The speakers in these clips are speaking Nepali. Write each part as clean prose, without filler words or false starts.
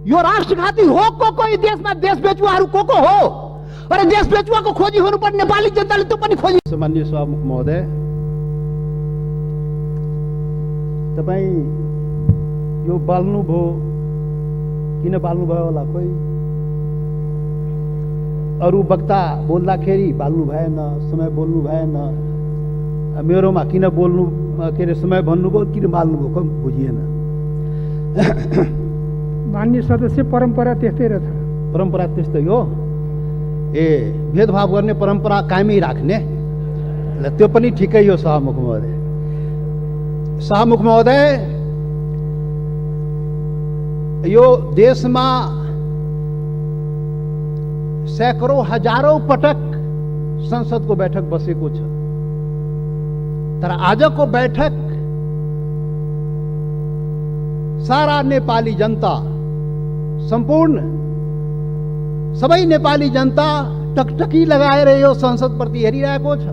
यो राष्ट्रघाती हो को कोई देशमा देश बेचुवाहरू को हो र देश बेचुवाको खोजी हुनुपर्ने नेपाली जनताले त्यो पनि खोजी। सामान्य सभामुख महोदय, तपाईँ यो बाल्नुभयो, किन बाल्नुभयो होला? खोइ अरू वक्ता बोल्दाखेरि बाल्नु भएन, समय बोल्नु भएन, मेरोमा किन बोल्नु के अरे समय भन्नुभयो, किन बाल्नुभयो, कम बुझिएन। मान्य सदस्य, परम्परा त्यस्तै रहेछ। परम्परा त्यस्तै हो। ए, भेदभाव गर्ने परम्परा कायमै राख्ने, त्यो पनि ठिकै हो। सभामुख महोदय, सभामुख महोदय, यो देशमा सैकड़ों हजारौं पटक संसदको बैठक बसेको छ, तर आजको बैठक सारा नेपाली जनता, सम्पूर्ण सबै नेपाली जनता टकटकी लगाएर यो संसद प्रति हेरिरहेको छ।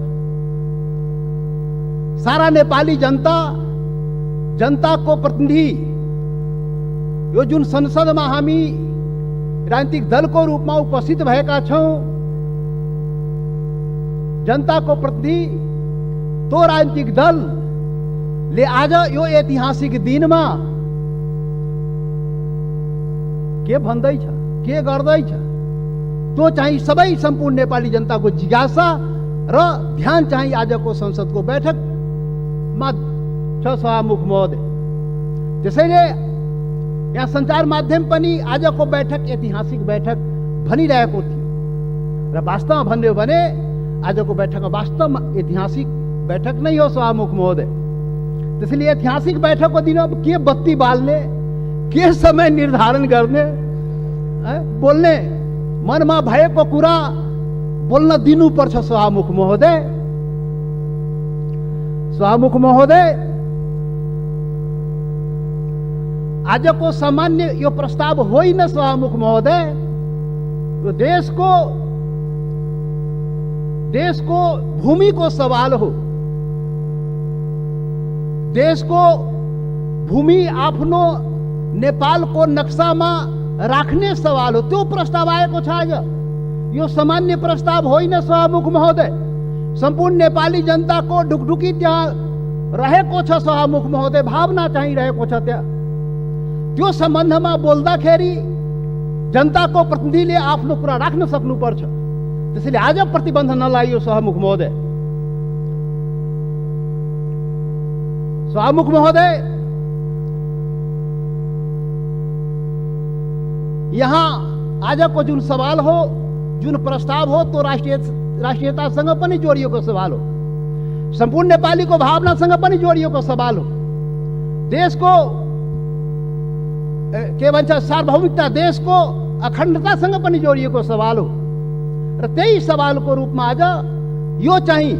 सारा नेपाली जनता, जनताको प्रतिनिधि, यो जुन संसदमा हामी राजनीतिक दलको रूपमा उपस्थित भएका छौं, जनताको प्रतिनिधि, तो राजनीतिक दलले आज यो ऐतिहासिक दिनमा के भन्दैछ, के गर्दैछ, त्यो चाहिँ सबै सम्पूर्ण नेपाली जनताको जिज्ञासा र ध्यान चाहिँ आजको संसदको बैठकमा छ। सभामुख महोदय, त्यसैले यहाँ सञ्चार माध्यम पनि आजको बैठक ऐतिहासिक बैठक भनिरहेको थियो र वास्तवमा भन्यो भने आजको बैठकमा वास्तवमा ऐतिहासिक बैठक नै हो। सभामुख महोदय, त्यसैले ऐतिहासिक बैठकको दिन अब के बत्ती बाल्ने, के समय निर्धारण गर्ने, बोल्ने मनमा भएको कुरा बोल्न दिनुपर्छ। सभामुख महोदय, सभामुख महोदय, आजको सामान्य यो प्रस्ताव होइन। सभामुख महोदय, यो देशको भूमिको सवाल हो। देशको भूमि आफ्नो नेपालको नक्सामा राख्ने सवाल हो, त्यो प्रस्ताव आएको छ आज। यो सामान्य प्रस्ताव होइन। सभामुख महोदय, सम्पूर्ण नेपाली जनताको ढुकढुकी त्यहाँ रहेको छ। सभामुख महोदय, भावना चाहिँ रहेको छ त्यहाँ। त्यो सम्बन्धमा बोल्दाखेरि जनताको प्रतिनिधिले आफ्नो कुरा राख्न सक्नुपर्छ। त्यसैले आज प्रतिबन्ध नलागियो। सभामुख महोदय, सभामुख महोदय, यहाँ आजको जुन सवाल हो, जुन प्रस्ताव हो, तो राष्ट्रियतासँग पनि जोडिएको सवाल हो, सम्पूर्ण नेपालीको भावनासँग पनि जोडिएको सवाल हो, देशको के भन्छ सार्वभौमिकता, देशको अखण्डतासँग पनि जोडिएको सवाल हो र त्यही सवालको रूपमा आज यो चाहिँ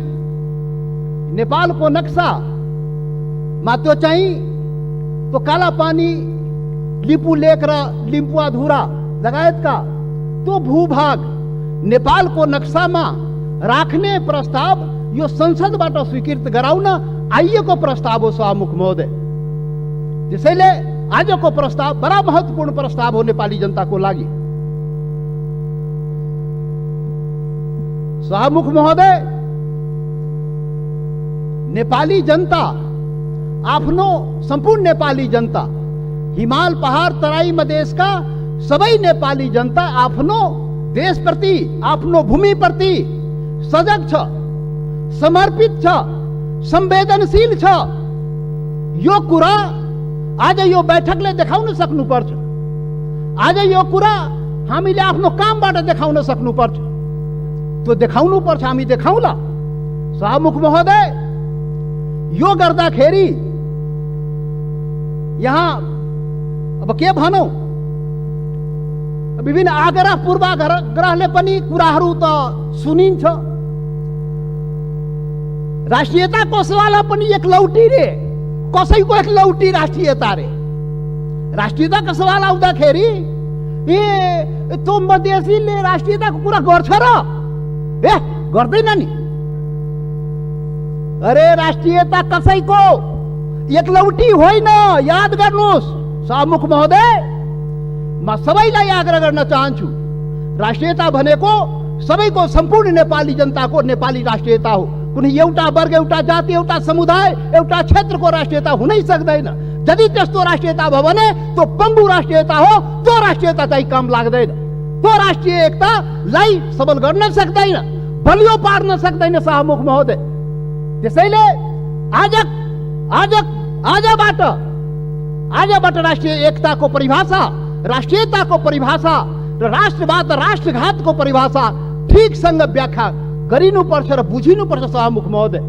नेपालको नक्सामा त्यो चाहिँ त्यो कालापानी, लिपु लेक र लिम्पुवाधुरा लगायतका त्यो भूभाग नेपालको नक्सामा राख्ने प्रस्ताव यो संसदबाट स्वीकृत गराउन आइएको प्रस्ताव हो। सभामुख महोदय, त्यसैले आजको प्रस्ताव बडा महत्त्वपूर्ण प्रस्ताव हो नेपाली जनताको लागि। सभामुख महोदय, नेपाली जनता आफ्नो, सम्पूर्ण नेपाली जनता, हिमाल पहाड तराई मधेसका सबै नेपाली जनता आफ्नो देशप्रति, आफ्नो भूमिप्रति सजग छ, समर्पित छ, संवेदनशील छ। यो कुरा आज यो बैठकले देखाउन सक्नुपर्छ। आज यो कुरा हामीले आफ्नो कामबाट देखाउन सक्नुपर्छ। त्यो देखाउनुपर्छ, हामी देखाउला। सभामुख महोदय, यो गर्दाखेरि यहाँ अब के भनौं, विभिन्न आग्रह पूर्वाग्रहले पनि कुराहरू त सुनिन्छ। राष्ट्रियताको सवाल पनि एक लौटी रे, कसैको एक लौटी राष्ट्रियता रे। राष्ट्रियताको सवाल आउँदाखेरि ए त्यो मधेसीले राष्ट्रियताको कुरा गर्छ र? ए गर्दैन नि। अरे राष्ट्रियता कसैको एक लौटी होइन, याद गर्नुहोस्। सभामुख महोदय, म सबैलाई आग्रह गर्न चाहन्छु, राष्ट्रियता भनेको सबैको सम्पूर्ण नेपाली जनताको नेपाली राष्ट्रियता हो। कुनै एउटा वर्ग, एउटा जाति, एउटा समुदाय, एउटा क्षेत्रको राष्ट्रियता हुनै सक्दैन। यदि त्यस्तो राष्ट्रियता भयो भने त्यो पङ्गु राष्ट्रियता हो। त्यो राष्ट्रियता चाहिँ काम लाग्दैन। त्यो राष्ट्रिय एकतालाई सबल गर्न सक्दैन, बलियो पार्न सक्दैन शाहमुख महोदय। त्यसैले आजबाट राष्ट्रिय एकताको परिभाषा, राष्ट्रियताको परिभाषा र राष्ट्रवाद, राष्ट्रघातको परिभाषा ठिकसँग व्याख्या गरिनुपर्छ र बुझिनुपर्छ शाहमुख महोदय।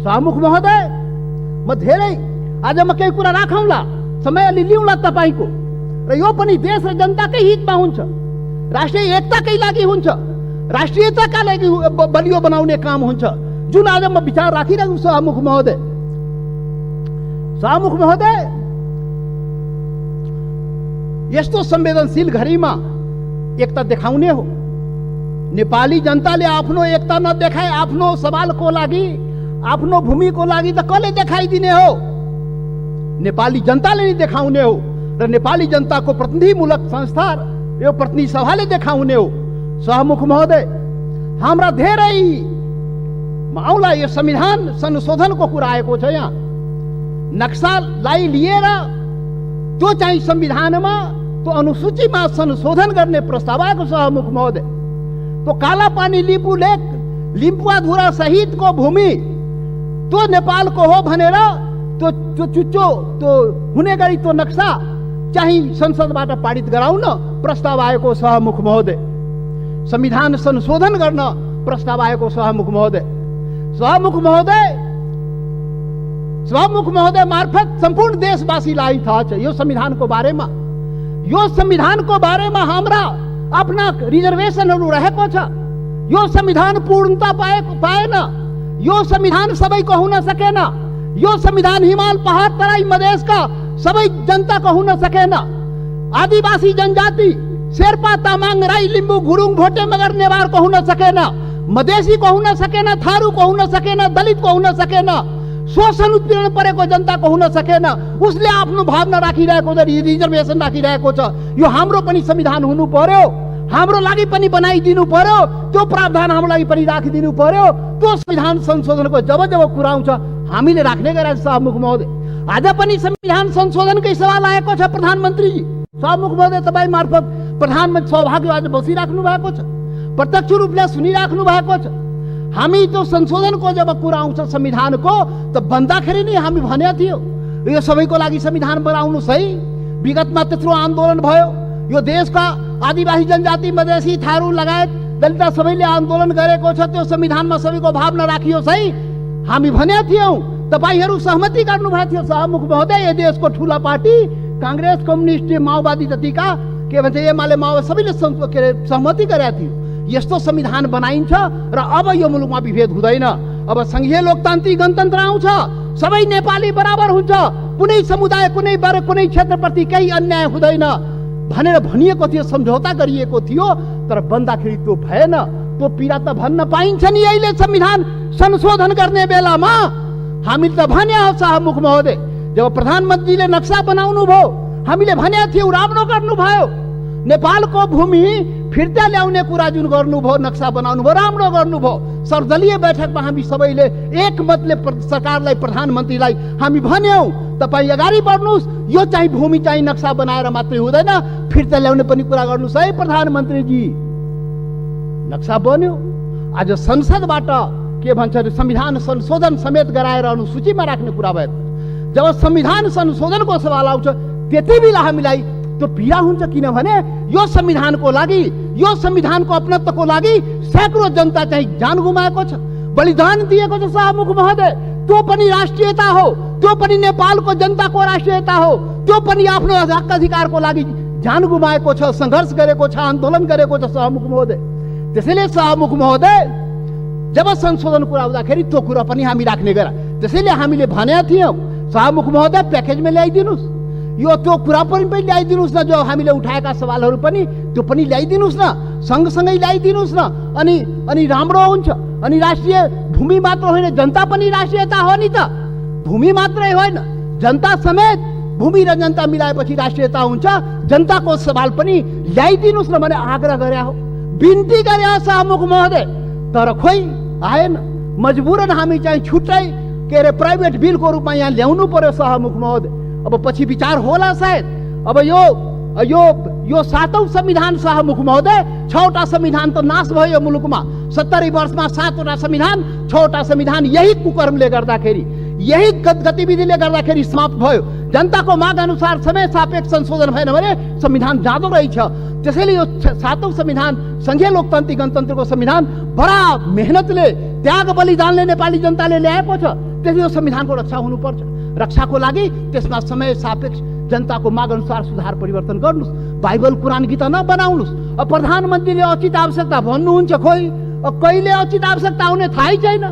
शाहमुख महोदय, म धेरै आज म केही कुरा राखौँला, समय अलि लिउँला तपाईँको, र यो पनि देश र जनताकै हितमा हुन्छ, राष्ट्रिय एकताकै लागि हुन्छ, राष्ट्रियताका लागि बलियो बनाउने काम हुन्छ, जुन आज म विचार राखिरहेको छु शाहमुख महोदय। शाहमुख महोदय, यस्तो संवेदनशील घडीमा एकता देखाउने हो। नेपाली जनताले आफ्नो एकता नदेखाए आफ्नो सवालको लागि, आफ्नो भूमिको लागि त कसले देखाइदिने हो? नेपाली जनताले नै देखाउने हो र नेपाली जनताको प्रतिनिधिमूलक संस्था, यो प्रतिनिधि सभाले देखाउने हो। शाहमुख महोदय, हाम्रा धेरै आउला यो संविधान संशोधनको कुरा आएको छ। यहाँ नक्सालाई लिएर त्यो चाहिँ संविधानमा, त्यो अनुसूचीमा संशोधन गर्ने प्रस्ताव आएको शाहमुख महोदय। तो कालापानी लिम्बू लेक, लिम्पुवाधुरा सहितको भूमि त्यो नेपालको हो भनेर त्यो चुच्चो त्यो हुने गरी त्यो नक्सा चाहिँ संसदबाट पारित गराउन प्रस्ताव आएको शाहमुख महोदय। संविधान संशोधन गर्न प्रस्ताव आएको शाहमुख महोदय। शाहमुख महोदय मार्फत सम्पूर्ण देशवासीलाई थाहा छ यो संविधानको बारेमा। यो संविधानको बारेमा हाम्रा आफ्ना रिजर्वेसनहरू रहेको छ। यो संविधान पूर्णता पाएन। यो संविधान सबैको हुन सकेन। यो संविधान हिमाल, पहाड, तराई, मधेसका सबै जनताको हुन सकेन। आदिवासी जनजाति शेर्पा, तामाङ, राई, लिम्बू, गुरुङ, भोटे, मगर, नेवारको हुन सकेन। मधेसीको हुन सकेन, थारूको हुन सकेन, दलितको हुन सकेन, शोषण उत्पीडन परेको जनताको हुन सकेन। उसले आफ्नो भावना राखिरहेको छ, रिजर्भेसन राखिरहेको छ। यो हाम्रो पनि संविधान हुनु पर्यो, हाम्रो लागि पनि बनाइदिनु पर्यो, त्यो प्रावधान हाम्रो लागि पनि राखिदिनु पर्यो। त्यो संविधान संशोधनको जब जब कुरा आउँछ हामीले राख्ने गरेका शाहमुख महोदय। आज पनि संविधान संशोधनकै सवाल आएको छ प्रधानमन्त्रीजी। शाहमुख महोदय, तपाईँ मार्फत प्रधानमन्त्री सौभाग्य आज बसिराख्नु भएको छ, प्रत्यक्ष रूपले सुनिराख्नु भएको छ। हामी त्यो संशोधनको जब कुरा आउँछ संविधानको, त भन्दाखेरि नै हामी भनेको थियो यो सबैको लागि संविधान बनाउनुहोस् है। विगतमा त्यत्रो आन्दोलन भयो, यो देशका आदिवासी जनजाति, मधेसी, थारू लगायत दलित सबैले आन्दोलन गरेको छ। त्यो संविधानमा सबैको भावना राखियोस् है हामी भनेका थियौँ। तपाईहरू सहमति गर्नुभएको थियो शाहमुख महोदय। यो देशको ठुला पार्टी कांग्रेस, कम्युनिस्ट, माओवादी जतिका के भन्छ एमाले, माओवादी सबैले सहमति गरेका थियो यस्तो संविधान बनाइन्छ र अब यो मुलुकमा विभेद हुँदैन। अब संघीय लोकतान्त्रिक गणतन्त्र आउँछ, सबै नेपाली बराबर हुन्छ, कुनै समुदाय, कुनै वर्ग, कुनै क्षेत्रप्रति केही अन्याय हुँदैन भनेर भनिएको थियो, सम्झौता गरिएको थियो। तर बन्दाखेरि त्यो भएन। त्यो पीडा त भन्न पाइन्छ नि अहिले संविधान संशोधन गर्ने बेलामा। हामीले त भने हो शाहमुख महोदय, जब प्रधानमन्त्रीले नक्सा बनाउनु भयो हामीले भनेको थियौँ राम्रो गर्नुभयो। नेपालको भूमि फिर्ता ल्याउने कुरा जुन गर्नुभयो, नक्सा बनाउनु भयो, राम्रो गर्नुभयो। सर्वदलीय बैठकमा हामी सबैले एकमतले सरकारलाई, प्रधानमन्त्रीलाई हामी भन्यौँ तपाईँ अगाडि बढ्नुहोस्, यो चाहिँ भूमि चाहिँ नक्सा बनाएर मात्रै हुँदैन, फिर्ता ल्याउने पनि कुरा गर्नुहोस् है प्रधानमन्त्रीजी। नक्सा बन्यो। आज संसदबाट के भन्छ संविधान संशोधन समेत गराएर अनुसूचीमा राख्ने कुरा भयो। जब संविधान संशोधनको सवाल आउँछ त्यति बेला हामीलाई त्यो पीडा हुन्छ, किनभने यो संविधानको लागि, यो संविधानको अपनत्वको लागि सैकड़ों जनता चाहिँ जान गुमाएको छ, बलिदान दिएको छ शाहमुख महोदय। त्यो पनि राष्ट्रियता हो, त्यो पनि नेपालको जनताको राष्ट्रियता हो, त्यो पनि आफ्नो हक अधिकारको लागि जान गुमाएको छ, सङ्घर्ष गरेको छ, आन्दोलन गरेको छ शाहमुख महोदय। त्यसैले शाहमुख महोदय जब संशोधन कुरा आउँदाखेरि त्यो कुरा पनि हामी राख्ने गरा। त्यसैले हामीले भनेका थियौँ शाहमुख महोदय प्याकेजमा ल्याइदिनुहोस्, यो त्यो कुरा पनि ल्याइदिनुहोस् न, जो हामीले उठाएका सवालहरू पनि त्यो पनि ल्याइदिनुहोस् न, सँगसँगै ल्याइदिनुहोस् न। अनि राम्रो हुन्छ। अनि राष्ट्रिय भूमि मात्र होइन, जनता पनि राष्ट्रियता हो नि त। भूमि मात्रै होइन, जनता समेत भूमि र जनता मिलाएपछि राष्ट्रियता हुन्छ, जनताको सवाल पनि ल्याइदिनुस् न भने आग्रह गरे हो, बिन्ती गरे हो शाहमुख महोदय। तर खोइ आएन, मजबुरन हामी चाहिँ छुट्टै के अरे प्राइभेट बिलको रूपमा यहाँ ल्याउनु पर्यो शाहमुख महोदय। अब पछि विचार होला सायद। अब यो 7औं संविधान शाहमुख महोदय, 6वटा संविधान त नाश भयो मुलुकमा। 70 वर्षमा 7वटा संविधान, 6वटा संविधान यही कुकर्मले गर्दाखेरि, यही गतिविधिले गर्दाखेरि समाप्त भयो। जनताको माग अनुसार समय सापेक्ष संशोधन भएन भने संविधान जाँदो रहेछ। त्यसैले यो 7औं संविधान, संघीय लोकतान्त्रिक गणतन्त्रको संविधान बडा मेहनतले, त्याग बलिदानले नेपाली जनताले ल्याएको छ। त्यसले यो संविधानको रक्षा हुनुपर्छ। रक्षाको लागि त्यसमा समय सापेक्ष जनताको माग अनुसार सुधार परिवर्तन गर्नुस्। बाइबल कुरान गीता नबनाउनुस्। अब प्रधानमन्त्रीले अचित आवश्यकता भन्नुहुन्छ, खोइ अब कहिले अचित आवश्यकता हुने थाहै छैन।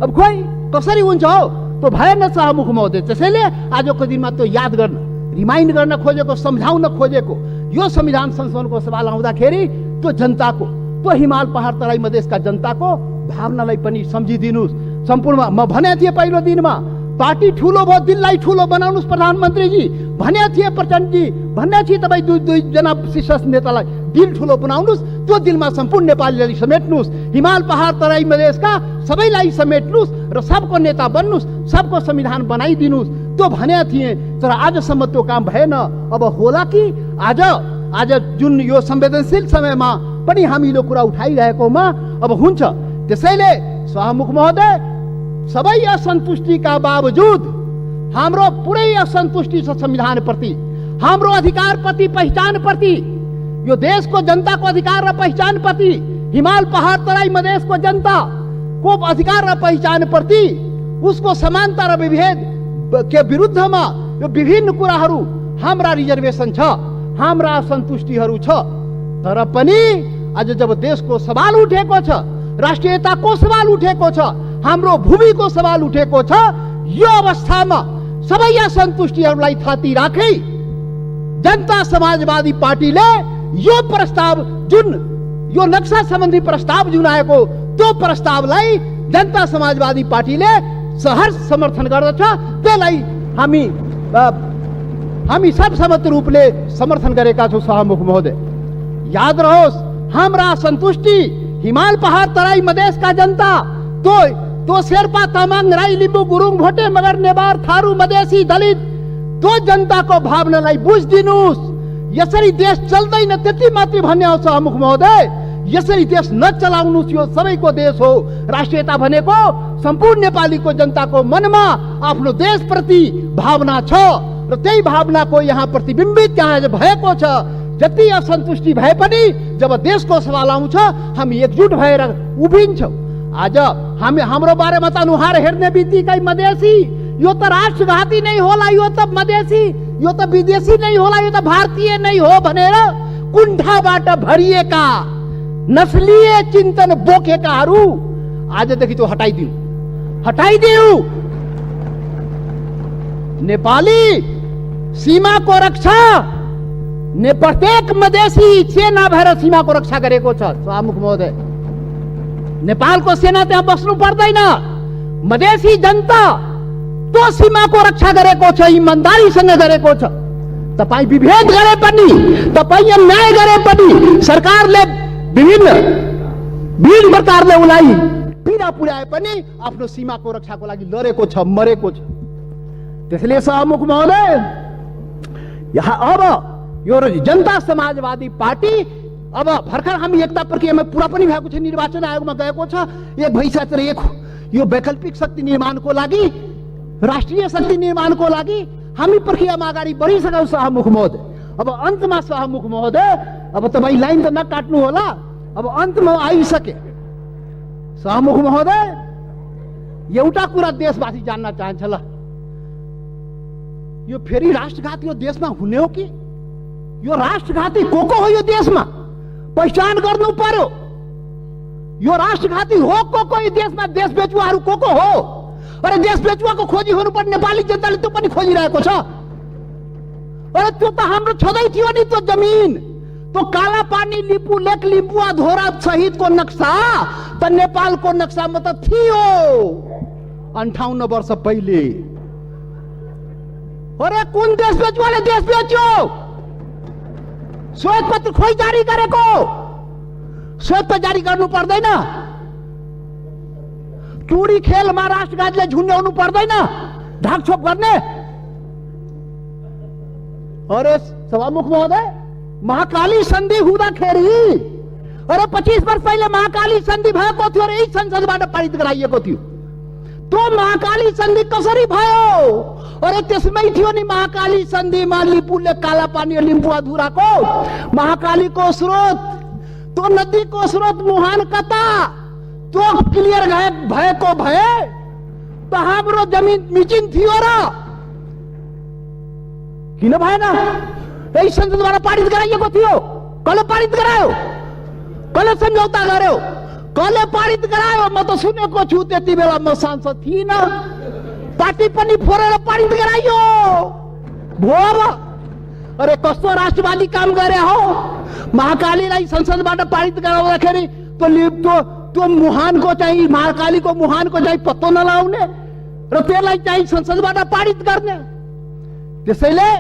अब खोइ कसरी हुन्छ हो, त्यो भएन शाहमुख महोदय। त्यसैले आजको दिनमा त्यो याद गर्न, रिमाइन्ड गर्न खोजेको, सम्झाउन खोजेको यो संविधान संशोधनको सवाल आउँदाखेरि त्यो जनताको, त्यो हिमाल पहाड तराई मधेसका जनताको भावनालाई पनि सम्झिदिनुस्। सम्पूर्ण म भने थिएँ पहिलो दिनमा, पार्टी ठुलो भयो, दिललाई ठुलो बनाउनुस् प्रधानमन्त्रीजी भने थिए, प्रचण्डजी भन्ने थिए। तपाईँ दुईजना शीर्ष नेतालाई दिल ठुलो बनाउनुस्, त्यो दिलमा सम्पूर्ण नेपालीलाई समेट्नुस्, हिमाल पहाड तराई मधेसका सबैलाई समेट्नुस् र सबको नेता बन्नुस्, सबको संविधान बनाइदिनुस्, त्यो भने थिए। तर आजसम्म त्यो काम भएन। अब होला कि आज जुन यो संवेदनशील समयमा पनि हामीले कुरा उठाइरहेकोमा अब हुन्छ। त्यसैले शाहमुख महोदय, सबै असन्तुष्टिका बावजुद हाम्रो पुरै असन्तुष्टि छ संविधानप्रति, हाम्रो अधिकारप्रति, पहिचानप्रति, यो देशको जनताको अधिकार र पहिचानप्रति, हिमाल पहाड तराई मधेसको जनताको अधिकार र पहिचानप्रति, उसको समानता र विभेद के विरुद्धमा यो विभिन्न कुराहरू, हाम्रा रिजर्भेसन छ, हाम्रा असन्तुष्टिहरू छ। तर पनि आज जब देशको सवाल उठेको छ, राष्ट्रियताको सवाल उठेको छ, हाम्रो भूमिको सवाल उठेको छ, यो अवस्थामा सबै असन्तुष्टिहरूलाई थाती राखी जनता समाजवादी पार्टीले यो प्रस्ताव, जुन यो नक्सा सम्बन्धी प्रस्ताव जुन आएको, त्यो प्रस्तावलाई जनता समाजवादी पार्टीले सहर्ष समर्थन गर्दछ। त्यसलाई हामी सर्वसम्मत रूपले समर्थन गरेका छौँ शाहमुख महोदय। याद रहोस्, हाम्रा असन्तुष्टि हिमाल पहाड तराई मधेसका जनता, तो शेर्पा तामाङ राई लिम्बू गुरुङ भोटे मगर नेवार थारू मधेसी दलित, त्यो जनताको भावनालाई बुझिदिनुस्। यसरी देश चल्दैन त्यति मात्रै भन्ने हो शाहमुख महोदय। यसरी देश नचलाउनुस्, यो सबैको देश हो। राष्ट्रियता भनेको सम्पूर्ण नेपालीको जनताको मनमा आफ्नो देशप्रति भावना छ र त्यही भावनाको यहाँ प्रतिबिम्बित यहाँ भएको छ। जति असन्तुष्टि भए पनि जब देशको सवाल आउँछ हामी एकजुट भएर उभिन्छौँ। आज हाम्रो बारेमा त अनुहार हेर्ने बित्तिकै मधेसी, यो त राष्ट्रघाती नै होला, यो त मधेसी, यो त विदेशी नै होला, यो त भारतीय नै हो भनेर कुण्ठाबाट भरिएका नस्लीय चिन्तन बोकेकाहरू आजदेखि त्यो हटाइदिऊ। नेपाली सीमाको रक्षा ने प्रत्येक मधेसी सेना भएर सीमाको रक्षा गरेको छ शाहमुख महोदय। नेपालको सेना त्यहाँ बस्नु पर्दैन। मधेसी जनता त्यो सीमाको रक्षा गरेको छ, इमानदारीसँग गरेको छ। तपाईँ विभेद गरे पनि, तपाईँ अन्याय गरे पनि, सरकारले विभिन्न प्रकारले उसलाई पीडा पुर्याए पनि आफ्नो सीमाको रक्षाको लागि लडेको छ, मरेको छ। त्यसैले शाहमुख महोदय, यहाँ अब यो जनता समाजवादी पार्टी अब भर्खर हामी एकता प्रक्रियामा पुरा पनि भएको छ, निर्वाचन आयोगमा गएको छ, एक भइसकेको छ। एक यो वैकल्पिक शक्ति निर्माणको लागि, राष्ट्रिय शक्ति निर्माणको लागि हामी प्रक्रियामा अगाडि बढिसक्यौँ शाहमुख महोदय। अब अन्तमा शाहमुख महोदय, अब तपाईँ लाइन त नकाट्नु होला, अब अन्तमा आइसके। शाहमुख महोदय, एउटा कुरा देशवासी जान्न चाहन्छ, ल यो फेरि राष्ट्रघाती यो देशमा हुने हो कि? यो राष्ट्रघाती को हो यो देशमा? पहिचान गर्नु पर्यो। यो राष्ट्रघाती हो को यो देशमा? देश बेचुवाहरू को हो? अरे देश बेचुवाको खोजी हुनुपर्ने नेपाली जनताले त्यो पनि खोजिरहेको छ। अरे त्यो त हाम्रो छँदै थियो नि, त्यो जमिन, त्यो काला पानी लिपु लेक लिम्पुवा धोरा सहितको नक्सा त नेपालको नक्सामा त थियो 58 वर्ष पहिले। अरे कुन देश बेचुवाले देश बेच्यो? श्वेत पत्र खोइ जारी गरेको? श्वेत पत्र जारी गर्नु पर्दैन? टुडी खेलमा राष्ट्रघातीलाई झुन्ड्याउनु पर्दैन? ढाकछोप गर्ने? अरे सभामुख महोदय, महाकाली सन्धि हुँदाखेरि, अरे 25 वर्ष पहिले महाकाली सन्धि भएको थियो र यही संसदबाट पारित गराइएको थियो। त्यो महाकाली सन्धि कसरी भयो? अरे त्यसमै थियो नि महाकाली सन्धिमा लिपुले काला पानी लिम्बू अधुराको महाकालीको स्रोत, त्यो नदीको स्रोत मुहान कता, त्यो क्लियर भएको भए त हाम्रो जमिन मिचिन थियो र किन भएन? यही संसदबाट पारित गराइएको थियो। कसले पारित गरायो? कसले सम्झौता गर्यो? कसले पारित गरायो? म त सुनेको छु, त्यति बेला म सांसद थिइन। पार्टी पनि फोरेर पारित गराइयो भो। अरे कस्तो राष्ट्रवादी काम गरे हो? महाकालीलाई संसदबाट पारित गराउँदाखेरि त्यो मुहानको चाहिँ, महाकालीको मुहानको चाहिँ पत्तो नलाउने र त्यसलाई चाहिँ संसदबाट पारित गर्ने। त्यसैले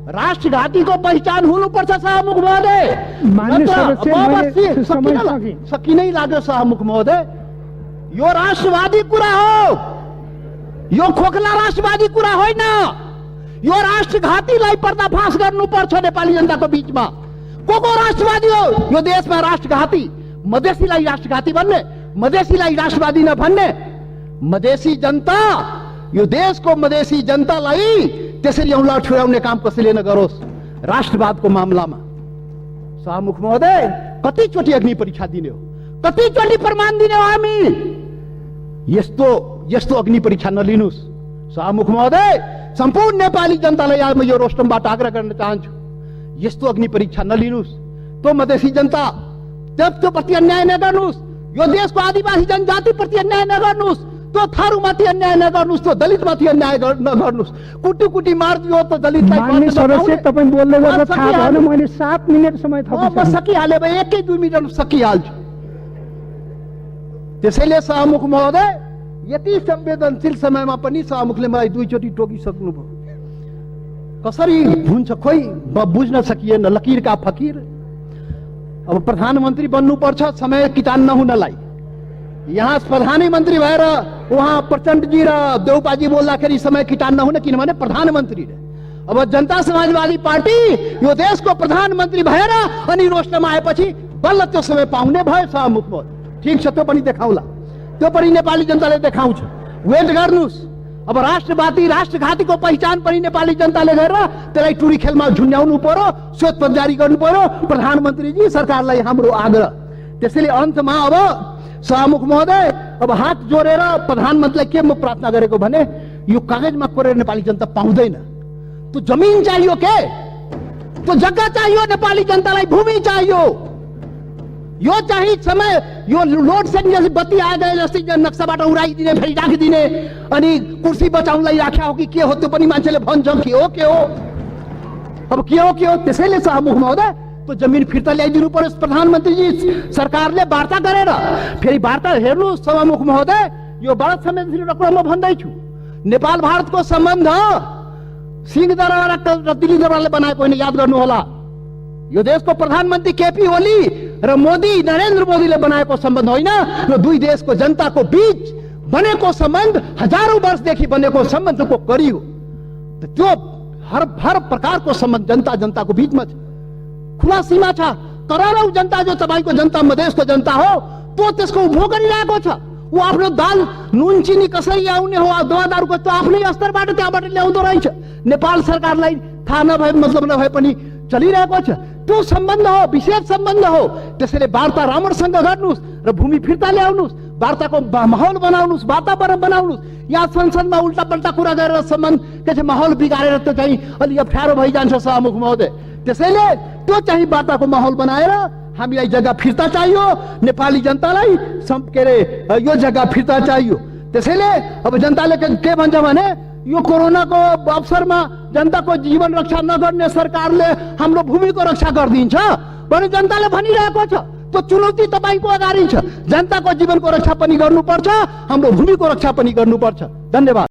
राष्ट्रघातीको पहिचान हुनुपर्छ सभामुख महोदय। सकिनै लाग्यो सभामुख महोदय। यो राष्ट्रवादी कुरा हो, यो खोखला राष्ट्रवादी कुरा होइन। यो राष्ट्रघातीलाई पर्दाफास गर्नुपर्छ नेपाली जनताको बीचमा। को राष्ट्रवादी हो यो देशमा? राष्ट्रघाती मधेसीलाई राष्ट्रघाती भन्ने, मधेसीलाई राष्ट्रवादी नभन्ने। मधेसी जनता, यो देशको मधेसी जनतालाई त्यसरी औँला ठुर्याउने काम कसैले नगरोस् राष्ट्रवादको मामलामा। सभामुख महोदय, कतिचोटि अग्नि परीक्षा दिने हो? कतिचोटि प्रमाण दिने हो हामी? यस्तो अग्नि परीक्षा नलिनुहोस् सभामुख महोदय। सम्पूर्ण नेपाली जनतालाई आज म यो रोस्टमबाट आग्रह गर्न चाहन्छु, यस्तो अग्नि परीक्षा नलिनुहोस्। त्यो मधेसी जनता त्यो प्रति अन्याय नगर्नुहोस्। यो देशको आदिवासी जनजाति प्रति अन्याय नगर्नुहोस्। त्यो थारूमाथि अन्याय नगर्नुहोस्। त्यो दलितमाथि अन्याय नगर्नुहोस्। कुटी मारिदियो त दलितलाई। माननीय सदस्य, तपाईँ बोल्दै गर्दा थाहा भएन, मैले 7 मिनेट समय थपेँ। सकिहाले भए 1-2 मिनट सकिहाल्छु। त्यसैले सभामुख महोदय, यति संवेदनशील समयमा पनि सभामुखले मलाई 2 चोटि टोकिसक्नुभयो। कसरी हुन्छ खोइ बुझ्न सकिएन। लकीर का फकीर। अब प्रधानमन्त्री बन्नुपर्छ समय किटान नहुनलाई। यहाँ प्रधानमन्त्री भएर उहाँ प्रचण्डजी र देउपाजी बोल्दाखेरि समय किटान नहुन, किनभने प्रधानमन्त्री रे। अब जनता समाजवादी पार्टी यो देशको प्रधानमन्त्री भएर अनि रोस्टमा आएपछि बल्ल त्यो समय पाउने भयो सभामुख महोदय। ठिक छ, त्यो पनि देखाउला, त्यो पनि नेपाली जनताले देखाउँछ। वेट गर्नुहोस्। अब राष्ट्रवादी राष्ट्रघातीको पहिचान पनि नेपाली जनताले गरेर त्यसलाई टुरी खेलमा झुन्ड्याउनु पर्यो, श्वेत पत्र जारी गर्नु पर्यो। प्रधानमन्त्रीजी, सरकारलाई हाम्रो आग्रह। त्यसैले अन्तमा अब सभामुख महोदय, अब हात जोडेर प्रधानमन्त्रीलाई के म प्रार्थना गरेको भने, यो कागजमा कोरेर नेपाली जनता पाउँदैन। त्यो जमिन चाहियो के? त्यो जग्गा चाहियो नेपाली जनतालाई, भूमि चाहियो। यो चाहिँ समय, यो लोड सेडिङ जस्तै बत्ती आए गए जस्तै नक्साबाट उडाइदिने, फेरि राखिदिने, अनि कुर्सी बचाउनलाई राख्या हो कि के हो त्यो पनि मान्छेले भन्छ। के हो अब के हो? त्यसैले सभामुख महोदय, त्यो जमिन फिर्ता ल्याइदिनु पर्यो। प्रधानमन्त्रीजी, सरकारले वार्ता गरेर फेरि वार्ता हेर्नु सभामुख महोदय। यो बडा संवेदनशील कुरा म भन्दैछु। नेपाल भारतको सम्बन्ध सिंहदरबार र दिल्ली दरबारले बनाएको होइन, याद गर्नु होला। यो देशको प्रधानमन्त्री केपी ओली र मोदी, नरेन्द्र मोदीले बनाएको सम्बन्ध होइन। यो दुई देशको जनताको बीच बनेको सम्बन्ध, हजारौं वर्षदेखि बनेको सम्बन्धको कडी हो। त्यो हर प्रकारको सम्बन्ध जनताको बीचमा छ। खुला सीमा छ। करोडौं जनता जो तपाईको जनता, मधेसको जनता हो, त्यो त्यसको उपभोग गरिरहेको छ। ऊ आफ्नो दाल नुन चिनी कसरी आउने हो, दवादारको त्यो आफ्नै स्तरबाट त्यहाँबाट ल्याउँदो रहेछ। नेपाल सरकारलाई थाहा नभए, मतलब नभए पनि चलिरहेको छ। त्यो सम्बन्ध हो, विशेष सम्बन्ध हो। त्यसैले वार्ता राम्रोसँग गर्नुहोस् र भूमि फिर्ता ल्याउनुहोस्, वार्ताको माहौल बनाउनुहोस्, वातावरण बनाउनुहोस्। यहाँ संसदमा उल्टा पल्टा कुरा गरेर सम्बन्ध के छ माहौल बिगारेर त्यो चाहिँ अलि अप्ठ्यारो भइजान्छ सभामुख महोदय। त्यसैले त्यो चाहिँ वार्ताको माहौल बनाएर हामीलाई जग्गा फिर्ता चाहियो, नेपाली जनतालाई के अरे यो जग्गा फिर्ता चाहियो। त्यसैले अब जनताले के भन्छ भने, यो कोरोनाको अवसरमा जनताको जीवन रक्षा नगर्ने सरकारले हाम्रो भूमिको रक्षा गरिदिन्छ भने जनताले भनिरहेको छ। त्यो चुनौती तपाईको अगाडि छ। जनताको जीवनको रक्षा पनि गर्नुपर्छ, हाम्रो भूमिको रक्षा पनि गर्नुपर्छ। धन्यवाद।